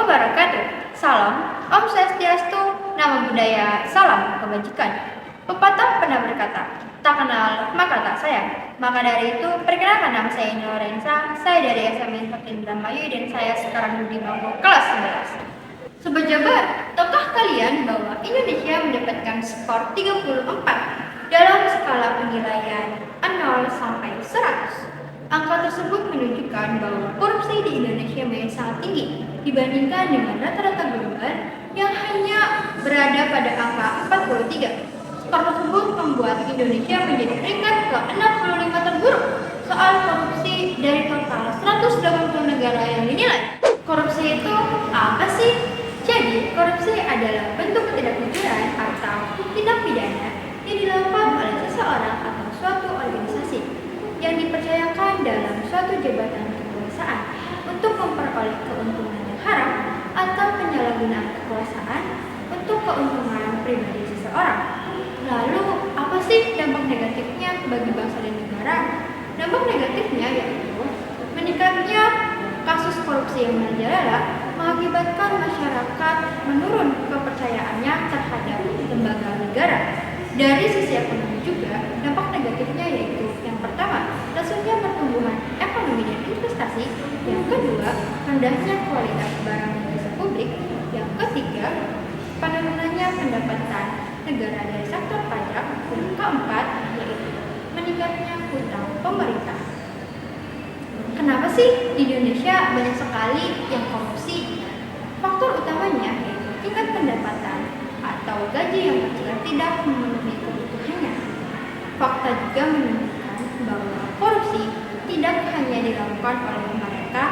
wabarakatuh. Salam, Om Swastiastu, nama budaya, salam kebajikan. Pepatah pernah berkata, tak kenal maka tak sayang. Maka dari itu, perkenalkan nama saya Ina Lorenza, saya dari SMN Fatin Indramayu dan saya sekarang duduk di bangku kelas 11. Sobat Jabar, tahukah kalian bahwa Indonesia mendapatkan skor 34 dalam skala penilaian 0 sampai 100? Angka tersebut menunjukkan bahwa korupsi di Indonesia memang sangat tinggi dibandingkan dengan rata-rata global yang hanya berada pada angka 43. Skor tersebut membuat Indonesia menjadi peringkat ke-65 terburuk soal korupsi dari total 180 negara yang dinilai. Korupsi itu apa sih? Jadi, korupsi adalah bentuk ketidakjujuran atau tindak pidana yang dilakukan oleh seseorang atau suatu organisasi yang dipercayakan dalam suatu jabatan kekuasaan untuk memperoleh keuntungan yang haram atau penyalahgunaan kekuasaan untuk keuntungan pribadi seseorang. Lalu, apa sih dampak negatifnya bagi bangsa dan negara? Dampak negatifnya yaitu meningkatnya kasus korupsi yang merajalela mengakibatkan masyarakat menurun kepercayaannya terhadap lembaga negara. Dari sisi ekonomi juga, dampak negatifnya yaitu yang pertama, lesunya pertumbuhan ekonomi dan investasi. Yang kedua, rendahnya kualitas barang dan jasa publik. Yang ketiga, penurunannya pendapatan negara dari sektor pajak. Dan keempat, yaitu meningkatnya hutang pemerintah. Kenapa sih di Indonesia banyak sekali yang korupsi? Faktor utamanya yaitu tingkat pendapatan atau gaji yang kecil tidak memenuhi kebutuhannya. Fakta juga menunjukkan bahwa korupsi tidak hanya dilakukan oleh mereka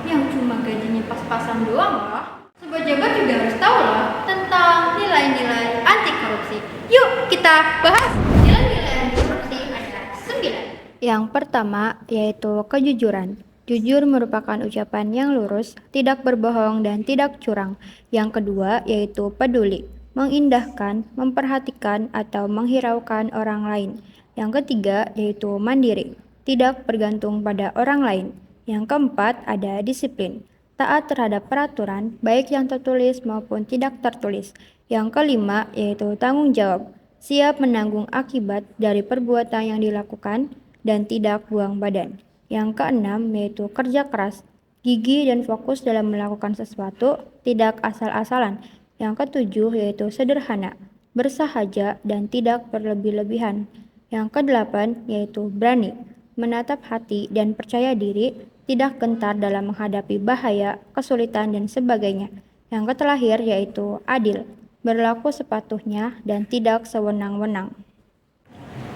yang cuma gajinya pas-pasan doang loh. Sobat Jabar juga harus tahu loh tentang nilai-nilai anti korupsi. Yuk kita bahas. Nilai-nilai anti korupsi ada 9. Yang pertama yaitu kejujuran. Jujur merupakan ucapan yang lurus, tidak berbohong dan tidak curang. Yang kedua yaitu peduli, mengindahkan, memperhatikan atau menghiraukan orang lain. Yang ketiga yaitu mandiri, tidak bergantung pada orang lain. Yang keempat ada disiplin, taat terhadap peraturan baik yang tertulis maupun tidak tertulis. Yang kelima yaitu tanggung jawab, siap menanggung akibat dari perbuatan yang dilakukan dan tidak buang badan. Yang keenam yaitu kerja keras, gigih dan fokus dalam melakukan sesuatu, tidak asal-asalan. Yang ketujuh yaitu sederhana, bersahaja dan tidak berlebih-lebihan. Yang kedelapan yaitu berani, menatap hati dan percaya diri, tidak gentar dalam menghadapi bahaya, kesulitan dan sebagainya. Yang terakhir yaitu adil, berlaku sepatuhnya dan tidak sewenang-wenang.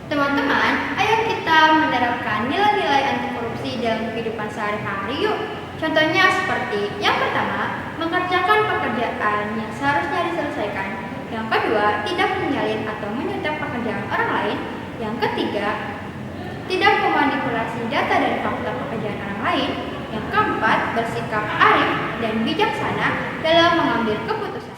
Teman-teman, ayo kita menerapkan nilai-nilai anti korupsi dalam kehidupan sehari-hari yuk. Contohnya seperti yang pertama, mengerjakan pekerjaan yang seharusnya diselesaikan. Yang kedua, tidak menyalin atau menyuap pekerjaan orang lain. Yang ketiga, tidak memanipulasi data dan fakta pekerjaan orang lain. Yang keempat, bersikap arif dan bijaksana dalam mengambil keputusan.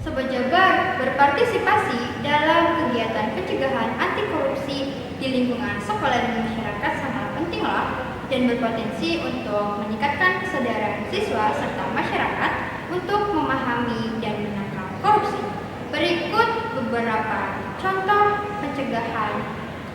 Sobat Jabar, berpartisipasi dalam kegiatan pencegahan anti korupsi di lingkungan sekolah dan masyarakat sangat penting loh dan berpotensi untuk meningkatkan kesadaran siswa serta masyarakat untuk memahami dan menangkal korupsi. Berikut beberapa contoh pencegahan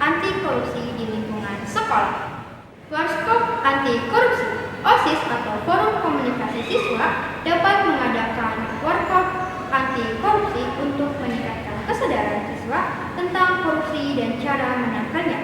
anti korupsi di lingkungan sekolah. Workshop anti korupsi. OSIS atau Forum Komunikasi Siswa dapat mengadakan workshop anti korupsi untuk meningkatkan kesadaran siswa tentang korupsi dan cara menangkalnya.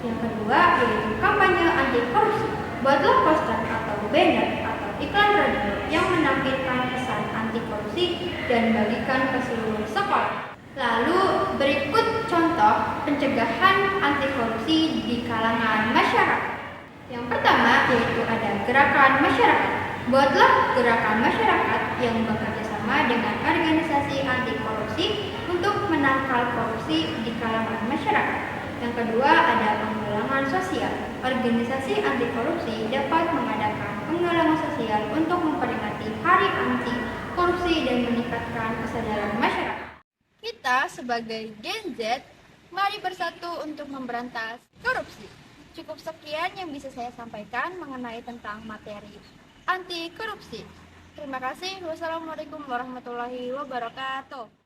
Yang kedua yaitu kampanye anti korupsi. Buatlah poster atau banner atau iklan radio yang menampilkan pesan anti korupsi dan bagikan ke seluruh sekolah. Lalu berikut contoh pencegahan anti korupsi di kalangan masyarakat. Yang pertama yaitu ada gerakan masyarakat. Buatlah gerakan masyarakat yang bekerja sama dengan organisasi anti korupsi untuk menangkal korupsi di kalangan masyarakat. Yang kedua ada penggalangan sosial. Organisasi anti korupsi dapat mengadakan penggalangan sosial untuk memperingati Hari Anti Korupsi dan meningkatkan kesadaran masyarakat. Kita sebagai Gen Z, mari bersatu untuk memberantas korupsi. Cukup sekian yang bisa saya sampaikan mengenai tentang materi anti korupsi. Terima kasih. Wassalamualaikum warahmatullahi wabarakatuh.